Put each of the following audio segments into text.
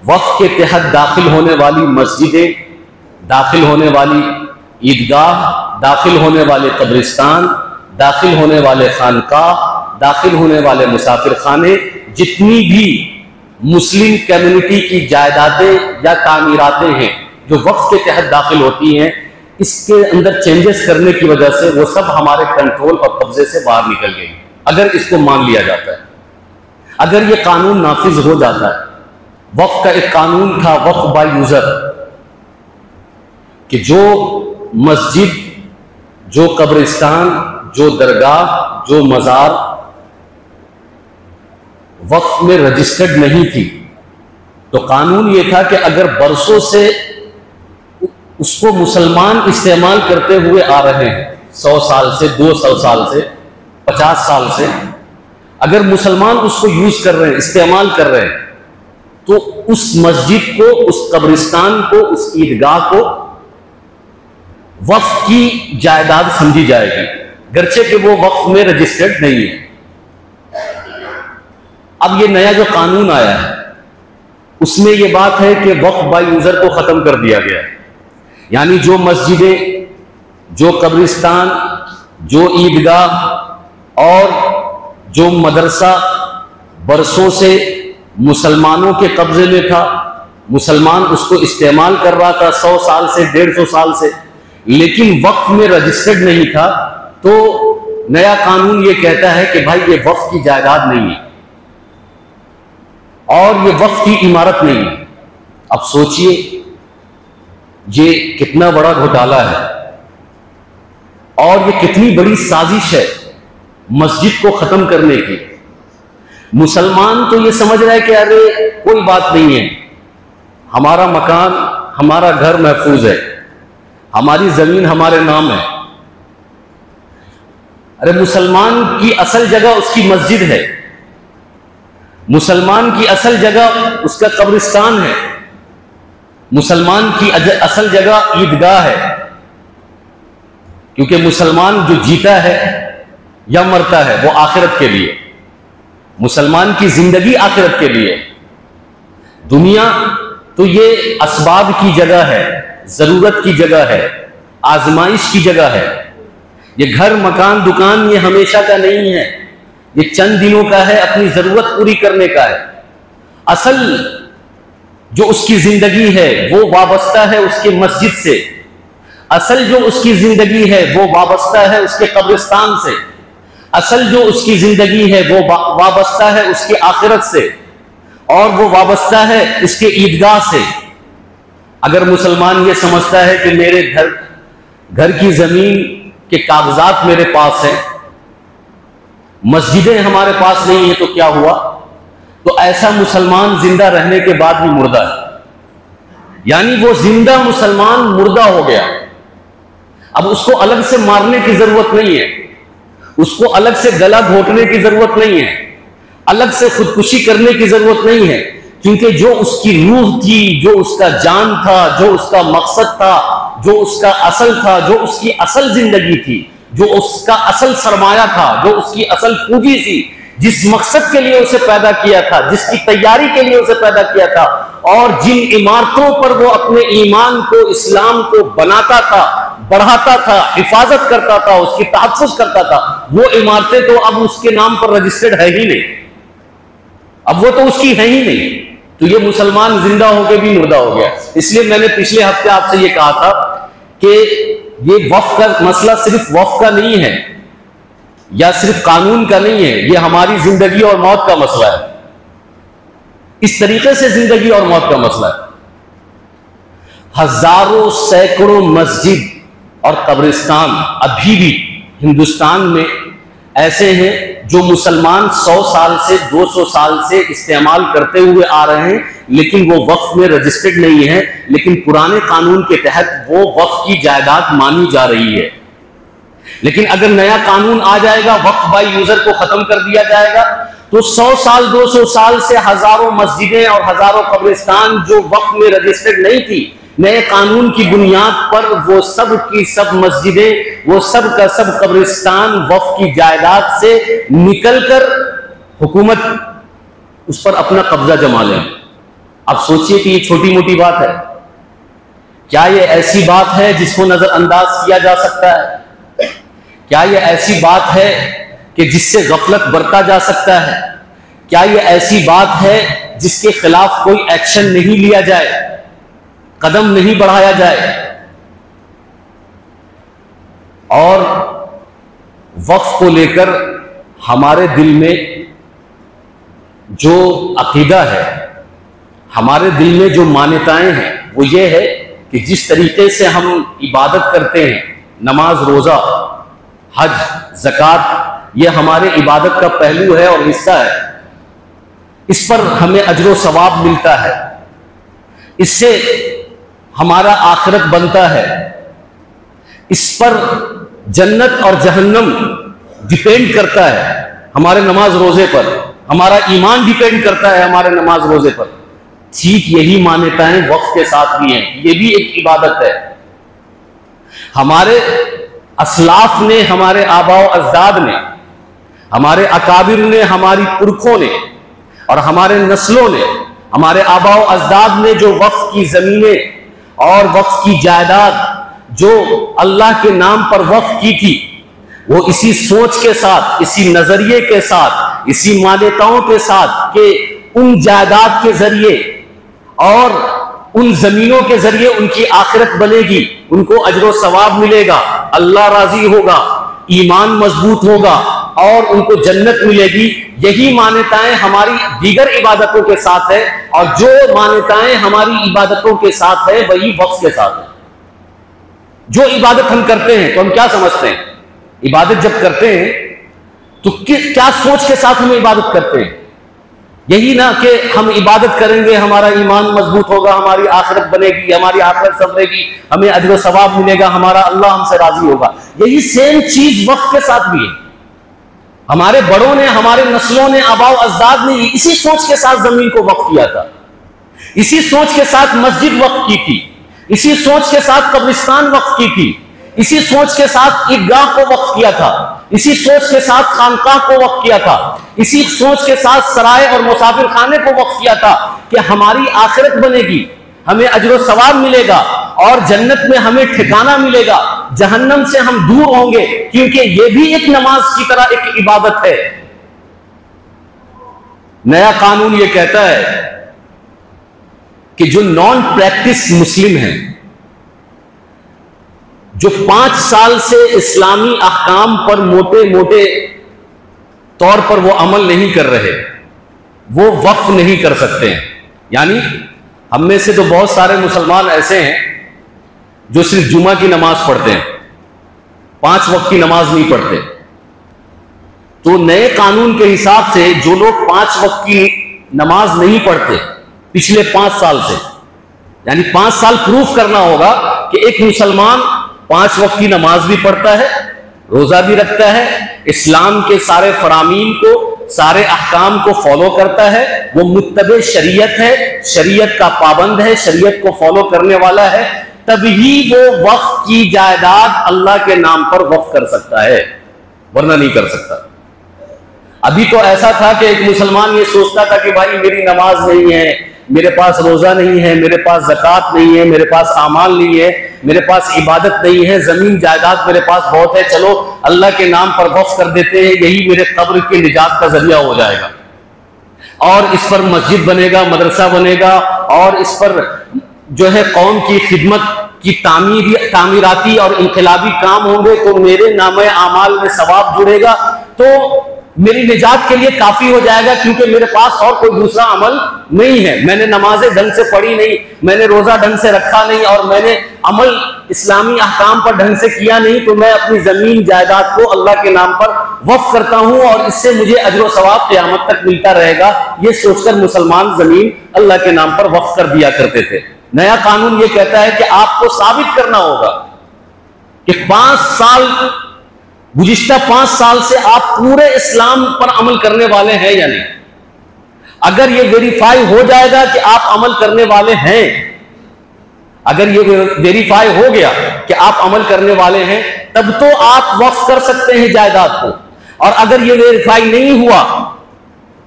वक्फ के तहत दाखिल होने वाली मस्जिदें, दाखिल होने वाली ईदगाह, दाखिल होने वाले कब्रिस्तान, दाखिल होने वाले खानकाह, दाखिल होने वाले मुसाफिर खाने, जितनी भी मुस्लिम कम्युनिटी की जायदादें या तामीरातें हैं जो वक्फ के तहत दाखिल होती हैं, इसके अंदर चेंजेस करने की वजह से वो सब हमारे कंट्रोल और कब्जे से बाहर निकल गई। अगर इसको मान लिया जाता है, अगर ये कानून नाफिज हो जाता है, वक्फ का एक कानून था वक्फ बाय यूजर, कि जो मस्जिद, जो कब्रिस्तान, जो दरगाह, जो मज़ार वक्फ में रजिस्टर्ड नहीं थी, तो कानून ये था कि अगर बरसों से उसको मुसलमान इस्तेमाल करते हुए आ रहे हैं, 100 साल से, 200 साल से, 50 साल से, अगर मुसलमान उसको यूज कर रहे हैं, इस्तेमाल कर रहे हैं, तो उस मस्जिद को, उस कब्रिस्तान को, उस ईदगाह को वक्फ की जायदाद समझी जाएगी, गर्चे कि वो वक्फ में रजिस्टर्ड नहीं है। अब ये नया जो कानून आया है उसमें ये बात है कि वक्फ बाय यूजर को खत्म कर दिया गया है, यानी जो मस्जिदें, जो कब्रिस्तान, जो ईदगाह और जो मदरसा बरसों से मुसलमानों के कब्जे में था, मुसलमान उसको इस्तेमाल कर रहा था 100 साल से, 150 साल से, लेकिन वक्फ में रजिस्टर्ड नहीं था, तो नया कानून ये कहता है कि भाई ये वक्फ की जायदाद नहीं है और ये वक्फ की इमारत नहीं है। अब सोचिए ये कितना बड़ा घोटाला है और ये कितनी बड़ी साजिश है मस्जिद को खत्म करने की। मुसलमान तो ये समझ रहा है कि अरे कोई बात नहीं है, हमारा मकान, हमारा घर महफूज है, हमारी जमीन हमारे नाम है। अरे मुसलमान की असल जगह उसकी मस्जिद है, मुसलमान की असल जगह उसका कब्रिस्तान है, मुसलमान की असल जगह ईदगाह है, क्योंकि मुसलमान जो जीता है या मरता है वो आखिरत के लिए, मुसलमान की जिंदगी आखिरत के लिए। दुनिया तो ये असबाब की जगह है, जरूरत की जगह है, आजमाइश की जगह है। ये घर, मकान, दुकान ये हमेशा का नहीं है, ये चंद दिनों का है, अपनी जरूरत पूरी करने का है। असल जो उसकी जिंदगी है वो वाबस्ता है उसके मस्जिद से, असल जो उसकी जिंदगी है वो वाबस्ता है उसके कब्रिस्तान से, असल जो उसकी जिंदगी है वो वाबस्ता है उसकी आखिरत से, और वो वाबस्ता है उसके ईदगाह से। अगर मुसलमान ये समझता है कि मेरे घर की जमीन के कागजात मेरे पास हैं, मस्जिदें हमारे पास नहीं है, तो क्या हुआ? तो ऐसा मुसलमान जिंदा रहने के बाद भी मुर्दा है, यानी वो जिंदा मुसलमान मुर्दा हो गया। अब उसको अलग से मारने की जरूरत नहीं है, उसको अलग से गला घोटने की जरूरत नहीं है, अलग से खुदकुशी करने की जरूरत नहीं है, क्योंकि जो उसकी रूह थी, जो उसका जान था, जो उसका मकसद था, जो उसका असल था, जो उसकी असल जिंदगी थी, जो उसका असल सरमाया था, जो उसकी असल पूंजी थी, जिस मकसद के लिए उसे पैदा किया था, जिसकी तैयारी के लिए उसे पैदा किया था, और जिन इमारतों पर वो अपने ईमान को, इस्लाम को बनाता था, बढ़ाता था, हिफाजत करता था, उसकी तहफ्फुज़ करता था, वो इमारतें तो अब उसके नाम पर रजिस्टर्ड है ही नहीं, अब वो तो उसकी है ही नहीं। तो ये मुसलमान जिंदा होकर भी मुर्दा हो गया। इसलिए मैंने पिछले हफ्ते आपसे ये कहा था कि ये वक्फ का मसला सिर्फ वक्फ का नहीं है या सिर्फ कानून का नहीं है, ये हमारी जिंदगी और मौत का मसला है। इस तरीके से जिंदगी और मौत का मसला है। हजारों सैकड़ों मस्जिद और कब्रिस्तान अभी भी हिंदुस्तान में ऐसे हैं जो मुसलमान 100 साल से 200 साल से इस्तेमाल करते हुए आ रहे हैं, लेकिन वो वक्फ में रजिस्टर्ड नहीं है, लेकिन पुराने कानून के तहत वो वक्फ की जायदाद मानी जा रही है। लेकिन अगर नया कानून आ जाएगा, वक्फ बाय यूजर को खत्म कर दिया जाएगा, तो 100 साल 200 साल से हजारों मस्जिदें और हजारों कब्रिस्तान जो वक्फ में रजिस्टर्ड नहीं थी, नए कानून की बुनियाद पर वो सब की सब मस्जिदें, वो सब का सब कब्रिस्तान वक्फ की जायदाद से निकलकर हुकूमत उस पर अपना कब्जा जमा ले। अब सोचिए कि ये छोटी मोटी बात है, क्या ये ऐसी बात है जिसको नजरअंदाज किया जा सकता है? क्या ये ऐसी बात है कि जिससे गफलत बरता जा सकता है? क्या ये ऐसी बात है जिसके खिलाफ कोई एक्शन नहीं लिया जाए, कदम नहीं बढ़ाया जाए? और वक्फ को लेकर हमारे दिल में जो अकीदा है, हमारे दिल में जो मान्यताएं हैं, वो ये है कि जिस तरीके से हम इबादत करते हैं, नमाज, रोजा, हज, ज़कात, ये हमारे इबादत का पहलू है और हिस्सा है। इस पर हमें अजर व सवाब मिलता है, इससे हमारा आखिरत बनता है, इस पर जन्नत और जहन्नम डिपेंड करता है हमारे नमाज रोजे पर, हमारा ईमान डिपेंड करता है हमारे नमाज रोजे पर। ठीक यही मान्यताएं वक्फ के साथ भी हैं, ये भी एक इबादत है। हमारे असलाफ ने, हमारे आबा व अजदाद ने, हमारे अकाबिर ने, हमारी पुरखों ने और हमारे नस्लों ने, हमारे आबा व अजदाद ने जो वक्फ की जमीनें और वक्फ की जायदाद जो अल्लाह के नाम पर वक्फ की थी, वो इसी सोच के साथ, इसी नजरिए के साथ, इसी मान्यताओं के साथ कि उन जायदाद के जरिए और उन जमीनों के जरिए उनकी आखिरत बनेगी, उनको अजर व सवाब मिलेगा, अल्लाह राजी होगा, ईमान मजबूत होगा और उनको जन्नत मिलेगी। यही मान्यताएं हमारी दीगर इबादतों के साथ है और जो मान्यताएं हमारी इबादतों के साथ है वही वक्फ के साथ है। जो इबादत हम करते हैं तो हम क्या समझते हैं? इबादत जब करते हैं तो क्या सोच के साथ हम इबादत करते हैं? यही ना कि हम इबादत करेंगे, हमारा ईमान मजबूत होगा, हमारी आखिरत बनेगी, हमारी आखिरत संवरेगी, हमें अजर व सवाब मिलेगा, हमारा अल्लाह हमसे राजी होगा। यही सेम चीज वक्फ के साथ भी है। हमारे बड़ों ने, हमारे नस्लों ने, आबा व अजदाद ने इसी सोच के साथ जमीन को वक्फ किया था, इसी सोच के साथ मस्जिद वक्फ की थी, इसी सोच के साथ कब्रिस्तान वक्फ की थी, इसी सोच के साथ ईदगाह को वक्फ किया था, इसी सोच के साथ खानकाह को वक्फ किया था, इसी सोच के साथ सराय और मुसाफिर खाने को वक्फ किया था कि हमारी आखिरत बनेगी, हमें अजर व सवाब मिलेगा और जन्नत में हमें ठिकाना मिलेगा, जहन्नम से हम दूर होंगे, क्योंकि यह भी एक नमाज की तरह एक इबादत है। नया कानून यह कहता है कि जो नॉन प्रैक्टिस मुस्लिम हैं, जो 5 साल से इस्लामी अहकाम पर मोटे मोटे तौर पर वो अमल नहीं कर रहे, वो वक्फ नहीं कर सकते हैं। यानी हम में से तो बहुत सारे मुसलमान ऐसे हैं जो सिर्फ जुमा की नमाज पढ़ते हैं, 5 वक्त की नमाज नहीं पढ़ते। तो नए कानून के हिसाब से जो लोग 5 वक्त की नमाज नहीं पढ़ते पिछले 5 साल से, यानी 5 साल प्रूफ करना होगा कि एक मुसलमान 5 वक्त की नमाज भी पढ़ता है, रोजा भी रखता है, इस्लाम के सारे फरामीन को, सारे अहकाम को फॉलो करता है, वो मुत्तबे शरीयत है, शरीयत का पाबंद है, शरीयत को फॉलो करने वाला है, तभी वो वक्फ की जायदाद अल्लाह के नाम पर वक्फ कर सकता है, वरना नहीं कर सकता। अभी तो ऐसा था कि एक मुसलमान ये सोचता था कि भाई मेरी नमाज नहीं है, मेरे पास रोजा नहीं है, मेरे पास ज़कात नहीं है, मेरे पास आमाल नहीं है, मेरे पास इबादत नहीं है, जमीन जायदाद मेरे पास बहुत है, चलो अल्लाह के नाम पर वक्फ कर देते हैं, यही मेरे कब्र के निजात का जरिया हो जाएगा और इस पर मस्जिद बनेगा, मदरसा बनेगा और इस पर जो है कौम की खिदमत की तामीराती और इनकलाबी काम होंगे, तो मेरे नामे आमाल में सवाब जुड़ेगा, तो मेरी निजात के लिए काफी हो जाएगा, क्योंकि मेरे पास और कोई दूसरा अमल नहीं है, मैंने नमाजें ढंग से पढ़ी नहीं, मैंने रोजा ढंग से रखा नहीं और मैंने अमल इस्लामी अहकाम पर ढंग से किया नहीं, तो मैं अपनी जमीन जायदाद को अल्लाह के नाम पर वक्फ करता हूं और इससे मुझे अजर व सवाब क़यामत तक मिलता रहेगा। ये सोचकर मुसलमान जमीन अल्लाह के नाम पर वक्फ कर दिया करते थे। नया कानून ये कहता है कि आपको साबित करना होगा कि 5 साल, गुज़िश्ता 5 साल से आप पूरे इस्लाम पर अमल करने वाले हैं या नहीं। अगर ये वेरीफाई हो जाएगा कि आप अमल करने वाले हैं, अगर ये वेरीफाई हो गया कि आप अमल करने वाले हैं, तब तो आप वक्फ कर सकते हैं जायदाद को। और अगर ये वेरीफाई नहीं हुआ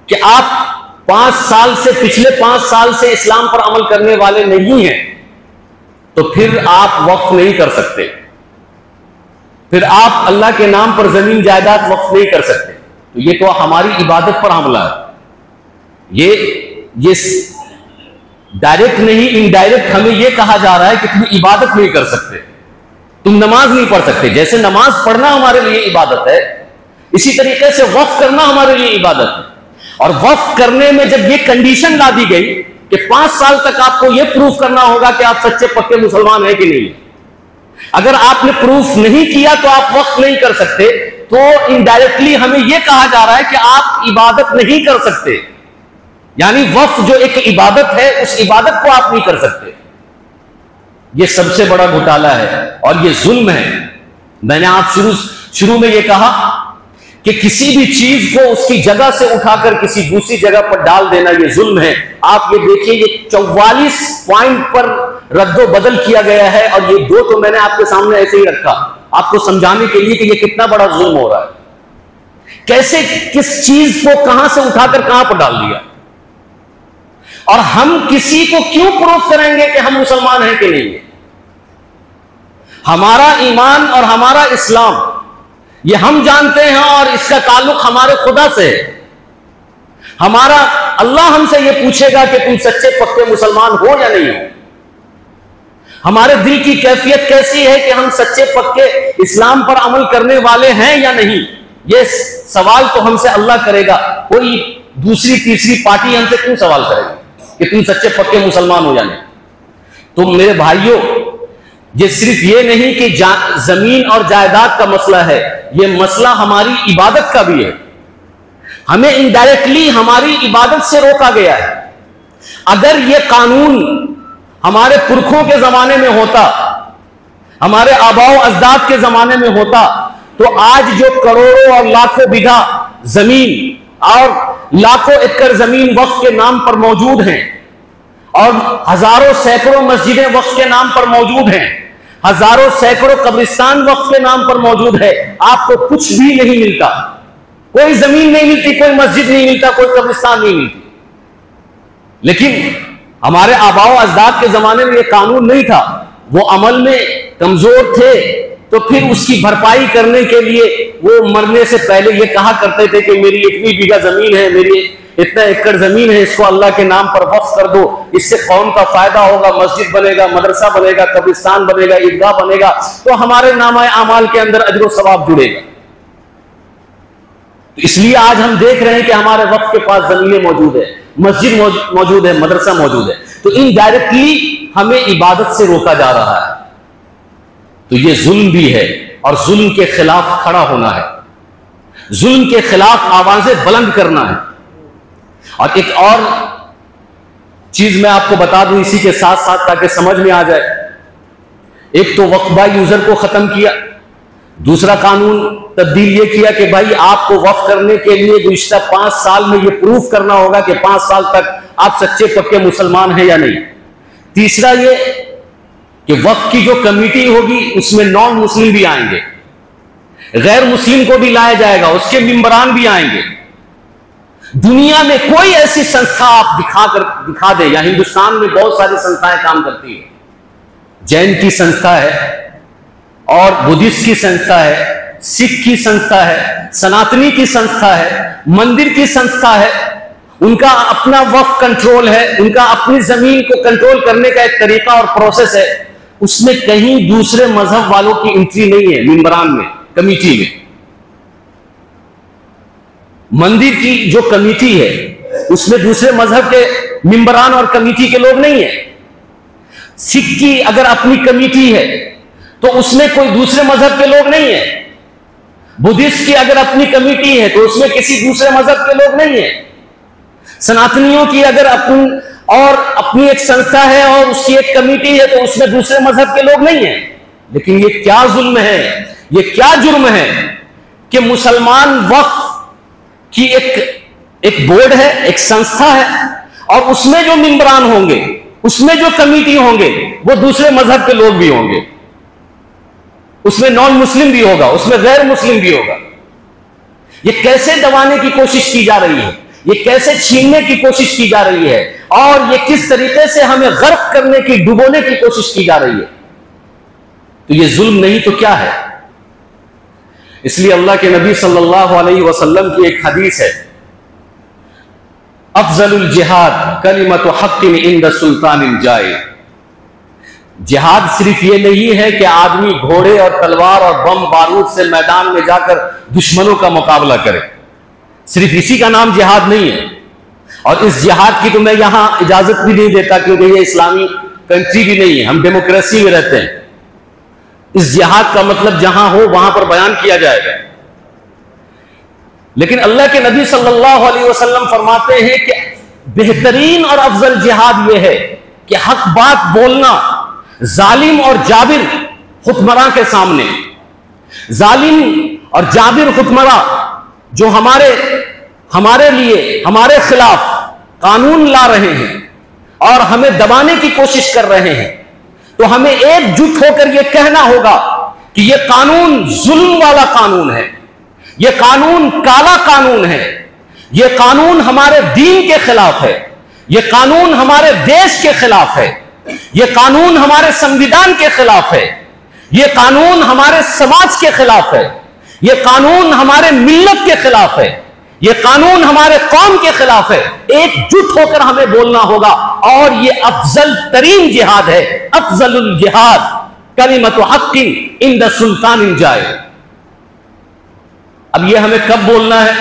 कि आप 5 साल से, पिछले 5 साल से इस्लाम पर अमल करने वाले नहीं हैं, तो फिर आप वक्फ नहीं कर सकते, फिर आप अल्लाह के नाम पर जमीन जायदाद वक्फ नहीं कर सकते। तो ये तो हमारी इबादत पर हमला है। ये डायरेक्ट नहीं, इनडायरेक्ट हमें यह कहा जा रहा है कि तुम इबादत नहीं कर सकते, तुम नमाज नहीं पढ़ सकते। जैसे नमाज पढ़ना हमारे लिए इबादत है, इसी तरीके से वक्फ करना हमारे लिए इबादत है। और वक्फ करने में जब ये कंडीशन ला दी गई कि 5 साल तक आपको यह प्रूफ करना होगा कि आप सच्चे पक्के मुसलमान हैं कि नहीं, अगर आपने प्रूफ नहीं किया तो आप वक्फ नहीं कर सकते, तो इनडायरेक्टली हमें यह कहा जा रहा है कि आप इबादत नहीं कर सकते। यानी वक्फ जो एक इबादत है, उस इबादत को आप नहीं कर सकते। यह सबसे बड़ा घोटाला है और यह जुल्म है। मैंने आप शुरू में यह कहा कि किसी भी चीज को उसकी जगह से उठाकर किसी दूसरी जगह पर डाल देना यह जुल्म है। आप ये देखिए, ये 44 पॉइंट पर रद्दो बदल किया गया है, और ये 2 तो मैंने आपके सामने ऐसे ही रखा आपको समझाने के लिए कि ये कितना बड़ा जुल्म हो रहा है। कैसे किस चीज को कहां से उठाकर कहां पर डाल दिया, और हम किसी को क्यों प्रूफ करेंगे कि हम मुसलमान हैं कि नहीं है। हमारा ईमान और हमारा इस्लाम ये हम जानते हैं, और इसका ताल्लुक हमारे खुदा से है। हमारा अल्लाह हमसे ये पूछेगा कि तुम सच्चे पक्के मुसलमान हो या नहीं हो। हमारे दिल की कैफियत कैसी है कि हम सच्चे पक्के इस्लाम पर अमल करने वाले हैं या नहीं, ये सवाल तो हमसे अल्लाह करेगा। कोई दूसरी तीसरी पार्टी हमसे क्यों सवाल करेगी कि तुम सच्चे पक्के मुसलमान हो या नहीं। तो मेरे भाइयों, ये सिर्फ ये नहीं कि जमीन और जायदाद का मसला है, ये मसला हमारी इबादत का भी है। हमें इनडायरेक्टली हमारी इबादत से रोका गया है। अगर ये कानून हमारे पुरखों के जमाने में होता, हमारे आबाओ अजदाद के जमाने में होता, तो आज जो करोड़ों और लाखों बीघा जमीन और लाखों एकड़ जमीन वक्फ के नाम पर मौजूद हैं, और हजारों सैकड़ों मस्जिदें वक्फ के नाम पर मौजूद हैं, हजारों सैकड़ों कब्रिस्तान वक्फ के नाम पर मौजूद है, आपको कुछ भी नहीं मिलता, कोई जमीन नहीं मिलती, कोई मस्जिद नहीं मिलता, कोई कब्रिस्तान नहीं मिलती। लेकिन हमारे आबाओ अजदाद के जमाने में यह कानून नहीं था, वो अमल में कमजोर थे, तो फिर उसकी भरपाई करने के लिए वो मरने से पहले ये कहा करते थे कि मेरी इतनी बीघा जमीन है, मेरी इतना एकड़ जमीन है, इसको अल्लाह के नाम पर वक्फ कर दो, इससे कौम का फायदा होगा, मस्जिद बनेगा, मदरसा बनेगा, कब्रिस्तान बनेगा, ईदगाह बनेगा, तो हमारे नामा अमाल के अंदर अजर व सवाब जुड़ेगा। तो इसलिए आज हम देख रहे हैं कि हमारे वक्फ के पास जमीनें मौजूद है, मस्जिद मौजूद है, मदरसा मौजूद है। तो इनडायरेक्टली हमें इबादत से रोका जा रहा है। तो ये जुल्म भी है, और जुल्म के खिलाफ खड़ा होना है, जुल्म के खिलाफ आवाजें बुलंद करना है। और एक और चीज मैं आपको बता दूं इसी के साथ साथ, ताकि समझ में आ जाए। एक तो वक्फ बाय यूजर को खत्म किया, दूसरा कानून तब्दील ये किया कि भाई आपको वक्फ करने के लिए गुज़िश्ता 5 साल में ये प्रूफ करना होगा कि 5 साल तक आप सच्चे पक्के मुसलमान हैं या नहीं। तीसरा ये कि वक्फ की जो कमेटी होगी उसमें नॉन मुस्लिम भी आएंगे, गैर मुस्लिम को भी लाया जाएगा, उसके मेंबरान भी आएंगे। दुनिया में कोई ऐसी संस्था आप दिखा दे, या हिंदुस्तान में बहुत सारी संस्थाएं काम करती है, जैन की संस्था है, और बुद्धिस्ट की संस्था है, सिख की संस्था है, सनातनी की संस्था है, मंदिर की संस्था है, उनका अपना वक्फ कंट्रोल है, उनका अपनी जमीन को कंट्रोल करने का एक तरीका और प्रोसेस है। उसमें कहीं दूसरे मजहब वालों की एंट्री नहीं है, मेंबरान में, कमेटी में। मंदिर की जो कमेटी है उसमें दूसरे मजहब के मेंबरान और कमेटी के लोग नहीं है। सिख की अगर अपनी कमेटी है तो उसमें कोई दूसरे मजहब के लोग नहीं है। बुद्धिस्ट की अगर अपनी कमेटी है तो उसमें किसी दूसरे मजहब के लोग नहीं है। सनातनियों की अगर अपनी एक संस्था है और उसकी एक कमेटी है तो उसमें दूसरे मजहब के लोग नहीं है। लेकिन ये क्या जुल्म है, ये क्या जुर्म है कि मुसलमान वक्फ की एक बोर्ड है, एक संस्था है, और उसमें जो मेंबरान होंगे, उसमें जो कमेटी होंगे, वो दूसरे मजहब के लोग भी होंगे, उसमें नॉन मुस्लिम भी होगा, उसमें गैर मुस्लिम भी होगा। ये कैसे दबाने की कोशिश की जा रही है, ये कैसे छीनने की कोशिश की जा रही है और ये किस तरीके से हमें गर्क करने की, डुबोने की कोशिश की जा रही है। तो ये जुल्म नहीं तो क्या है। इसलिए अल्लाह के नबी सल्लल्लाहु अलैहि वसल्लम की एक हदीस है, अफजलुल जिहाद कलिमतु हक्किन इंद सुल्तानिन जाए। जिहाद सिर्फ ये नहीं है कि आदमी घोड़े और तलवार और बम बारूद से मैदान में जाकर दुश्मनों का मुकाबला करे, सिर्फ इसी का नाम जिहाद नहीं है। और इस जिहाद की तो मैं यहां इजाजत भी नहीं देता, क्योंकि ये इस्लामी कंट्री भी नहीं है, हम डेमोक्रेसी में रहते हैं। इस जिहाद का मतलब जहां हो वहां पर बयान किया जाएगा। लेकिन अल्लाह के नबी सल्लल्लाहु अलैहि वसल्लम फरमाते हैं कि बेहतरीन और अफजल जिहाद यह है कि हक बात बोलना जालिम और जाबिर हुक्मरां के सामने। जालिम और जाबिर हुक्मरां जो हमारे लिए, हमारे खिलाफ कानून ला रहे हैं और हमें दबाने की कोशिश कर रहे हैं, तो हमें एकजुट होकर यह कहना होगा कि यह कानून जुल्म वाला कानून है, यह कानून काला कानून है, यह कानून हमारे दीन के खिलाफ है, यह कानून हमारे देश के खिलाफ है, यह कानून हमारे संविधान के खिलाफ है, यह कानून हमारे समाज के खिलाफ है, यह कानून हमारे मिल्लत के खिलाफ है, यह कानून हमारे कौम के खिलाफ है। एकजुट होकर हमें बोलना होगा और यह अफजल तरीन जिहाद है, अफजलुल जिहाद कलिमतु हक्किन इंद सुल्तानिन जाए। अब यह हमें कब बोलना है?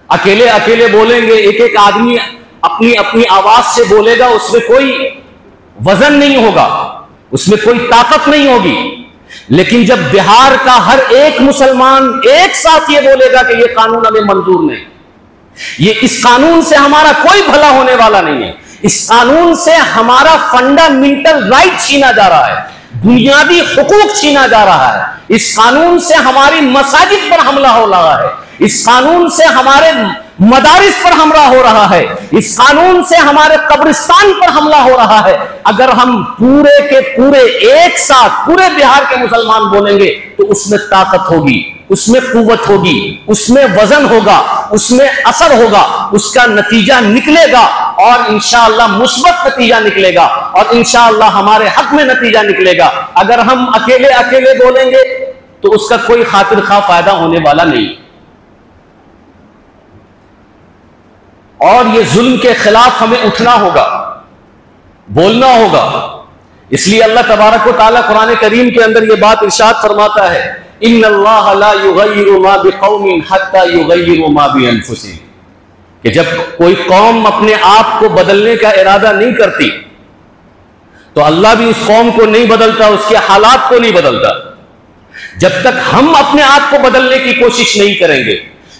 अकेले अकेले बोलेंगे, एक एक आदमी अपनी अपनी आवाज से बोलेगा, उसमें कोई वजन नहीं होगा, उसमें कोई ताकत नहीं होगी। लेकिन जब बिहार का हर एक मुसलमान एक साथ ये बोलेगा कि ये कानून हमें मंजूर नहीं, ये इस कानून से हमारा कोई भला होने वाला नहीं है, इस कानून से हमारा फंडामेंटल राइट छीना जा रहा है, बुनियादी हुकूक छीना जा रहा है, इस कानून से हमारी मसाजिद पर हमला हो रहा है, इस कानून से हमारे मदारिस पर हमला हो रहा है, इस कानून से हमारे कब्रिस्तान पर हमला हो रहा है। अगर हम पूरे के पूरे एक साथ पूरे बिहार के मुसलमान बोलेंगे तो उसमें ताकत होगी, उसमें कुव्वत होगी, उसमें वजन होगा, उसमें असर होगा, उसका नतीजा निकलेगा और इंशाअल्लाह मुस्बत नतीजा निकलेगा और इंशाअल्लाह हमारे हक में नतीजा निकलेगा। अगर हम अकेले अकेले बोलेंगे तो उसका कोई खातिर खा फायदा होने वाला नहीं। और ये जुल्म के खिलाफ हमें उठना होगा, बोलना होगा। इसलिए अल्लाह तबारक व तआला कुरान करीम के अंदर ये बात इरशाद फरमाता है, इन्नल्लाह ला युगय्यिरु मा बिकौमिन हत्ता युगय्यिरु मा बिअनफुसिहिम, कि जब कोई कौम अपने आप को बदलने का इरादा नहीं करती तो अल्लाह भी उस कौम को नहीं बदलता, उसके हालात को नहीं बदलता। जब तक हम अपने आप को बदलने की कोशिश नहीं करेंगे,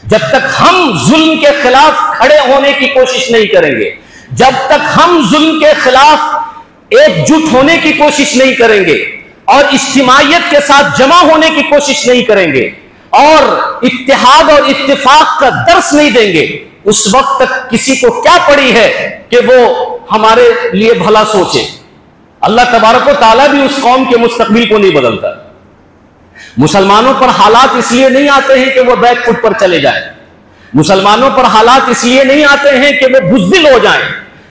जब तक हम जुल्म के खिलाफ खड़े होने की कोशिश नहीं करेंगे, जब तक हम जुल्म के खिलाफ एकजुट होने की कोशिश नहीं करेंगे और इज्तिमाइयत के साथ जमा होने की कोशिश नहीं करेंगे और इत्तेहाद और इत्तिफाक का दर्स नहीं देंगे, उस वक्त तक किसी को क्या पड़ी है कि वो हमारे लिए भला सोचे। अल्लाह तबारक व तआला भी उस कौम के मुस्तकबिल को नहीं बदलता। मुसलमानों पर हालात इसलिए नहीं आते हैं कि वो बैक फुट पर चले जाएं, मुसलमानों पर हालात इसलिए नहीं आते हैं कि वो बुज़दिल हो जाएं,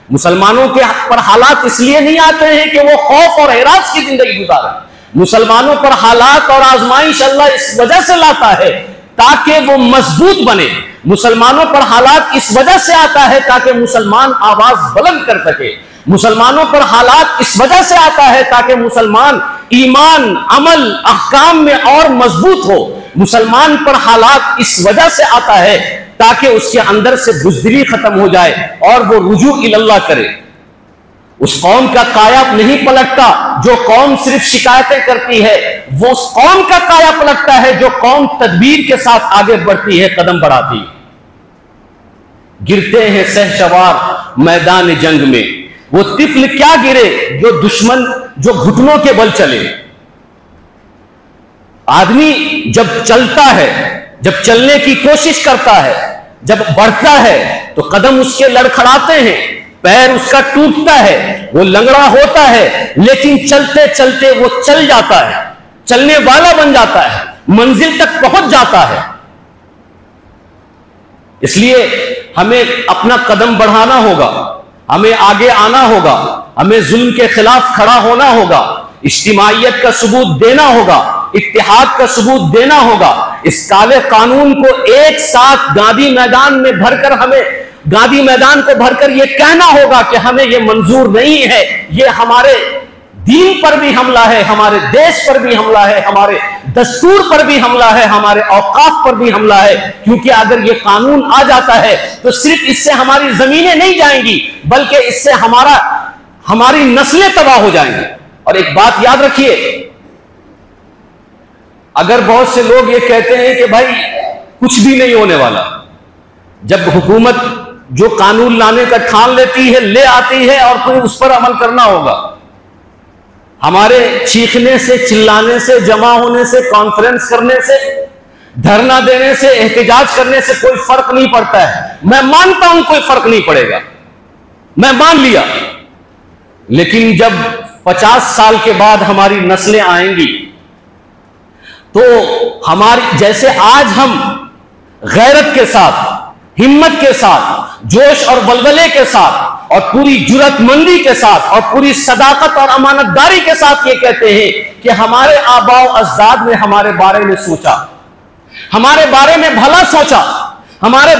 मुसलमानों के पर हालात इसलिए नहीं आते हैं कि वो खौफ और हिरास की जिंदगी गुजारें। मुसलमानों पर हालात और आजमाइश अल्लाह इस वजह से लाता है ताकि वो मजबूत बने। मुसलमानों पर हालात इस वजह से आता है ताकि मुसलमान आवाज बुलंद कर सके। मुसलमानों पर हालात इस वजह से आता है ताकि मुसलमान ईमान, अमल, अहकाम में और मजबूत हो। मुसलमान पर हालात इस वजह से आता है ताकि उसके अंदर से बुज़दिली खत्म हो जाए और वो रुजू इल्लाह करे। उस कौम का काया नहीं पलटता जो कौम सिर्फ शिकायतें करती है, वो उस कौम का काया पलटता है जो कौम तदबीर के साथ आगे बढ़ती है, कदम बढ़ाती है। गिरते हैं सहसवार मैदान जंग में, वो तिफल क्या गिरे जो दुश्मन जो घुटनों के बल चले। आदमी जब चलता है, जब चलने की कोशिश करता है, जब बढ़ता है तो कदम उसके लड़खड़ाते हैं, पैर उसका टूटता है, वो लंगड़ा होता है, लेकिन चलते चलते वो चल जाता है, चलने वाला बन जाता है, मंजिल तक पहुंच जाता है। इसलिए हमें अपना कदम बढ़ाना होगा, हमें आगे आना होगा, हमें जुल्म के खिलाफ खड़ा होना होगा, इज्तिमाइयत का सबूत देना होगा, इत्तेहाद का सबूत देना होगा। इस काले कानून को एक साथ गांधी मैदान में भरकर, हमें गांधी मैदान को भरकर यह कहना होगा कि हमें यह मंजूर नहीं है, यह हमारे दीन पर भी हमला है, हमारे देश पर भी हमला है, हमारे दस्तूर पर भी हमला है, हमारे औकाफ पर भी हमला है। क्योंकि अगर ये कानून आ जाता है तो सिर्फ इससे हमारी जमीनें नहीं जाएंगी, बल्कि इससे हमारी नस्लें तबाह हो जाएंगी। और एक बात याद रखिए, अगर बहुत से लोग ये कहते हैं कि भाई कुछ भी नहीं होने वाला, जब हुकूमत जो कानून लाने का ठान लेती है, ले आती है और फिर उस पर अमल करना होगा। हमारे चीखने से, चिल्लाने से, जमा होने से, कॉन्फ्रेंस करने से, धरना देने से, एहतजाज करने से कोई फर्क नहीं पड़ता है। मैं मानता हूं कोई फर्क नहीं पड़ेगा, मैं मान लिया। लेकिन जब 50 साल के बाद हमारी नस्लें आएंगी तो हमारी, जैसे आज हम गैरत के साथ, हिम्मत के साथ, जोश और बलबले के साथ और पूरी जुर्रतमंदी के साथ और पूरी सदाकत और अमानतदारी के साथ ये कहते हैं कि हमारे आबाओ अजदाद ने हमारे बारे में सोचा, हमारे बारे में भला सोचा, हमारे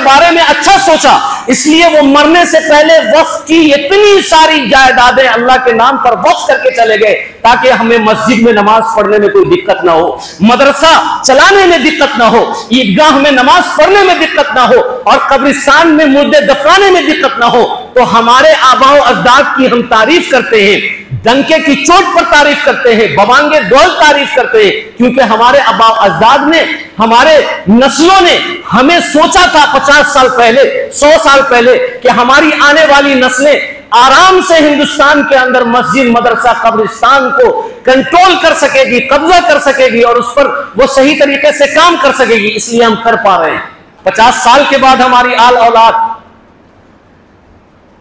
बारे में अच्छा सोचा, इसलिए वो मरने से पहले वक्फ की इतनी सारी जायदादें अल्लाह के नाम पर वक्फ करके चले गए ताकि हमें मस्जिद में नमाज पढ़ने में कोई दिक्कत ना हो, मदरसा चलाने में दिक्कत ना हो, ईदगाह में नमाज पढ़ने में दिक्कत ना हो और कब्रिस्तान में मुर्दे दफनाने में दिक्कत ना हो। तो हमारे आबाओ अजदाद की हम तारीफ करते हैं, डंके की चोट पर तारीफ करते हैं, बवांगे दौल तारीफ करते हैं, क्योंकि हमारे आबाओ अजदाद ने, हमारे नस्लों ने हमें सोचा था 50 साल पहले, 100 साल पहले कि हमारी आने वाली नस्लें आराम से हिंदुस्तान के अंदर मस्जिद, मदरसा, कब्रिस्तान को कंट्रोल कर सकेगी, कब्जा कर सकेगी और उस पर वो सही तरीके से काम कर सकेगी। इसलिए हम कर पा रहे हैं। 50 साल के बाद हमारी आल औलाद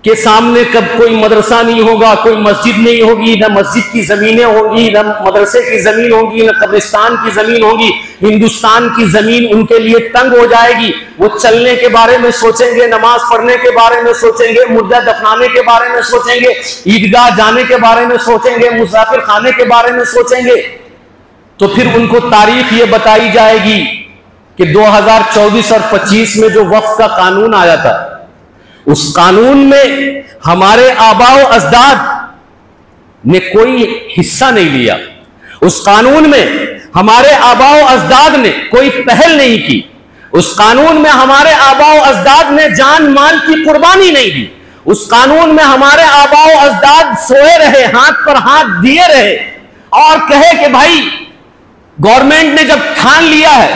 के सामने कब कोई मदरसा नहीं होगा, कोई मस्जिद नहीं होगी, न मस्जिद की जमीनें होंगी, न मदरसे की जमीन होगी, न कब्रिस्तान की जमीन होगी। हिंदुस्तान की जमीन उनके लिए तंग हो जाएगी। वो चलने के बारे में सोचेंगे, नमाज पढ़ने के बारे में सोचेंगे, मुर्दा दफनाने के बारे में सोचेंगे, ईदगाह जाने के बारे में सोचेंगे, मुसाफिर खाने के बारे में सोचेंगे। तो फिर उनको तारीख ये बताई जाएगी कि 2024 और 25 में जो वक्फ का कानून आया था, उस कानून में हमारे आबाओ अजदाद ने कोई हिस्सा नहीं लिया। उस कानून में हमारे आबाओ अजदाद ने कोई पहल नहीं की। उस कानून में हमारे आबाओ अजदाद ने जान माल की कुर्बानी नहीं दी। उस कानून में हमारे आबाओ अजदाद सोए रहे, हाथ पर हाथ दिए रहे और कहे कि भाई गवर्नमेंट ने जब ठान लिया है,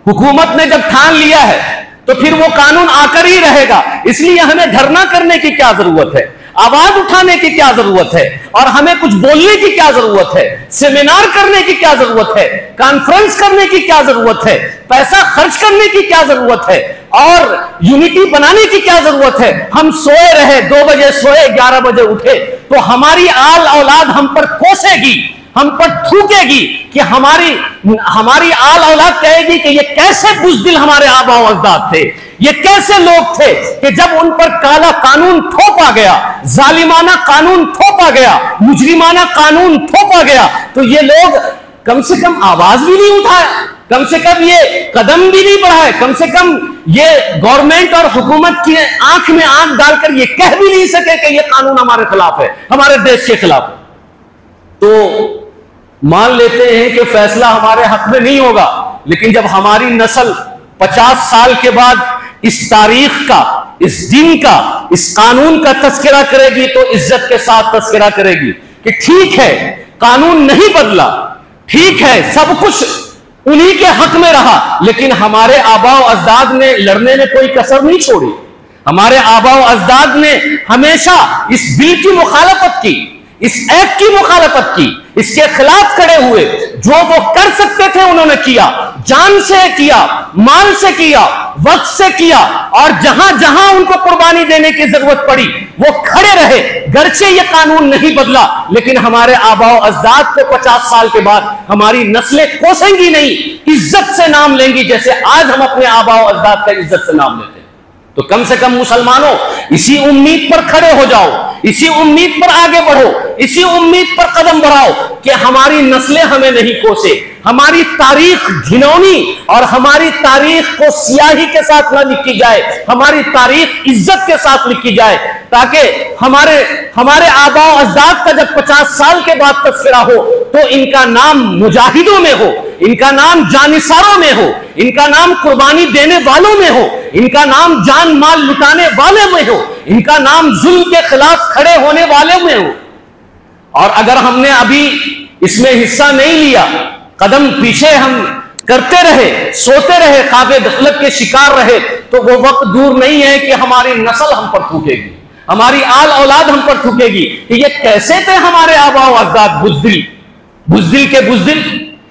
हुकूमत ने जब ठान लिया है तो फिर वो कानून आकर ही रहेगा। इसलिए हमें धरना करने की क्या जरूरत है, आवाज उठाने की क्या जरूरत है और हमें कुछ बोलने की क्या जरूरत है, सेमिनार करने की क्या जरूरत है, कॉन्फ्रेंस करने की क्या जरूरत है, पैसा खर्च करने की क्या जरूरत है और यूनिटी बनाने की क्या जरूरत है। हम सोए रहे, 2 बजे सोए, 11 बजे उठे, तो हमारी आल औलाद हम पर कोसेगी, हम पर थूकेगी कि हमारी आल औलाद कहेगी कि ये कैसे बुज़दिल हमारे आबाओ अजदाद थे, ये कैसे लोग थे कि जब उन पर काला कानून थोपा गया, जालिमाना कानून थोपा गया, मुजरिमाना कानून थोपा गया, तो ये लोग कम से कम आवाज भी नहीं उठाए, कम से कम ये कदम भी नहीं बढ़ाए, कम से कम ये गवर्नमेंट और हुकूमत की आंख में आंख डालकर ये कह भी नहीं सके कि ये कानून हमारे खिलाफ है, हमारे देश के खिलाफ है। तो मान लेते हैं कि फैसला हमारे हक में नहीं होगा, लेकिन जब हमारी नस्ल 50 साल के बाद इस तारीख का, इस दिन का, इस कानून का तस्करा करेगी तो इज्जत के साथ तस्करा करेगी कि ठीक है कानून नहीं बदला, ठीक है सब कुछ उन्हीं के हक में रहा, लेकिन हमारे आबाओ अजदाद ने लड़ने में कोई कसर नहीं छोड़ी। हमारे आबाओ अजदाद ने हमेशा इस बिल की मुखालफत की, इस एक्ट की मुखालफत की, इसके खिलाफ खड़े हुए, जो वो कर सकते थे उन्होंने किया, जान से किया, माल से किया, वक्त से किया और जहां जहां उनको कुर्बानी देने की जरूरत पड़ी वो खड़े रहे। गरचे ये कानून नहीं बदला, लेकिन हमारे आबाओ अजदाद को 50 साल के बाद हमारी नस्लें कोसेंगी नहीं, इज्जत से नाम लेंगी, जैसे आज हम अपने आबाओ अजदाद का इज्जत से नाम लेते हैं। तो कम से कम मुसलमानों इसी उम्मीद पर खड़े हो जाओ, इसी उम्मीद पर आगे बढ़ो, इसी उम्मीद पर कदम बढ़ाओ कि हमारी नस्लें हमें नहीं कोसे, हमारी तारीख घिनौनी और हमारी तारीख को स्याही के साथ ना लिखी जाए, हमारी तारीख इज्जत के साथ लिखी जाए, ताकि हमारे आबा अजदाद का जब 50 साल के बाद तस्करा हो तो इनका नाम मुजाहिदों में हो, इनका नाम जानिसारों में हो, इनका नाम कुर्बानी देने वालों में हो, इनका नाम जान माल लुटाने वाले में हो, इनका नाम जुल्म के खिलाफ खड़े होने वाले में हो। और अगर हमने अभी इसमें हिस्सा नहीं लिया, कदम पीछे हम करते रहे, सोते रहे, ख्वाबे गफलत के शिकार रहे, तो वो वक्त दूर नहीं है कि हमारी नस्ल हम पर थूकेगी, हमारी आल औलाद हम पर थूकेगी कि ये कैसे थे हमारे आबा व अजदाद, बुज़दिल के बुज़दिल,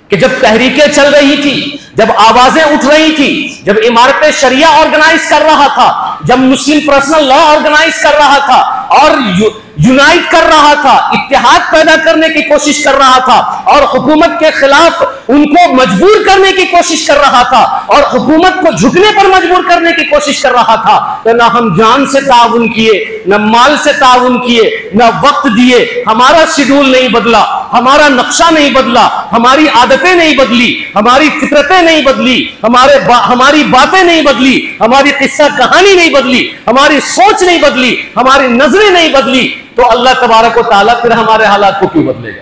कि जब तहरीकें चल रही थी, जब आवाजें उठ रही थी, जब इमारत शरिया ऑर्गेनाइज कर रहा था, जब मुस्लिम पर्सनल लॉ ऑर्गेनाइज कर रहा था और यूनाइट कर रहा था, इत्तेहाद पैदा करने की कोशिश कर रहा था और हुकूमत के खिलाफ उनको मजबूर करने की कोशिश कर रहा था और हुकूमत को झुकने पर मजबूर करने की कोशिश कर रहा था, तो ना हम जान से ताउन किए, न माल से ताउन किए, न वक्त दिए, हमारा शेड्यूल नहीं बदला, हमारा नक्शा नहीं बदला, हमारी आदतें नहीं बदली, हमारी फितरतें नहीं बदली, हमारी बातें नहीं बदली, हमारी किस्सा कहानी नहीं बदली, हमारी सोच नहीं बदली, हमारी नजरें नहीं बदली, तो अल्लाह तबारक व तआला फिर हमारे हालात को क्यों बदलेगा?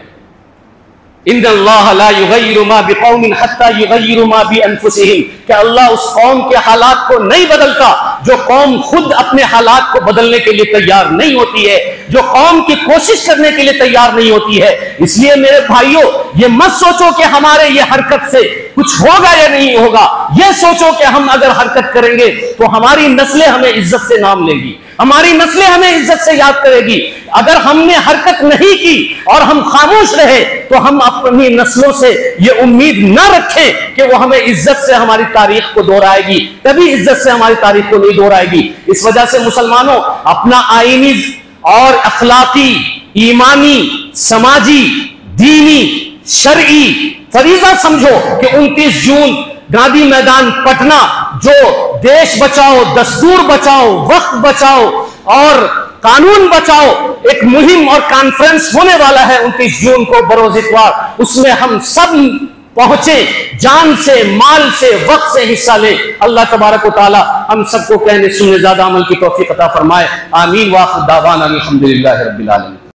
इन्नल्लाह ला युगय्यिरु मा बिकौमिन हत्ता युगय्यिरु मा बिअनफुसिहिम, कि अल्लाह उस कौम के हालात को नहीं बदलता जो कौम खुद अपने हालात को बदलने के लिए तैयार नहीं होती है, जो कौम की कोशिश करने के लिए तैयार नहीं होती है। इसलिए मेरे भाइयों, ये मत सोचो कि हमारे ये हरकत से कुछ होगा या नहीं होगा, ये सोचो कि हम अगर हरकत करेंगे तो हमारी नस्लें हमें इज्जत से नाम लेंगी, हमारी नस्लें हमें इज्जत से याद करेगी। अगर हमने हरकत नहीं की और हम खामोश रहे तो हम अपनी नस्लों से ये उम्मीद न रखें कि वो हमें इज्जत से हमारी तारीख को दोहराएगी, कभी इज्जत से हमारी तारीख को नहीं दोहराएगी। इस वजह से मुसलमानों, अपना आईनी और अखलाकी, ईमानी, समाजी, दीनी, शरई फरीजा समझो कि 29 जून गांधी मैदान पटना, जो देश बचाओ, दस्तूर बचाओ, वक्त बचाओ और कानून बचाओ एक मुहिम और कॉन्फ्रेंस होने वाला है 29 जून को बरोज इतवार, उसमें हम सब पहुंचे, जान से, माल से, वक्त से हिस्सा ले। अल्लाह तबारक व तआला हम सबको कहने सुनने ज्यादा अमल की तौफीक अता फरमाए। आमीन। व आखिर दावाना अल्हम्दुलिल्लाहि रब्बिल आलमीन।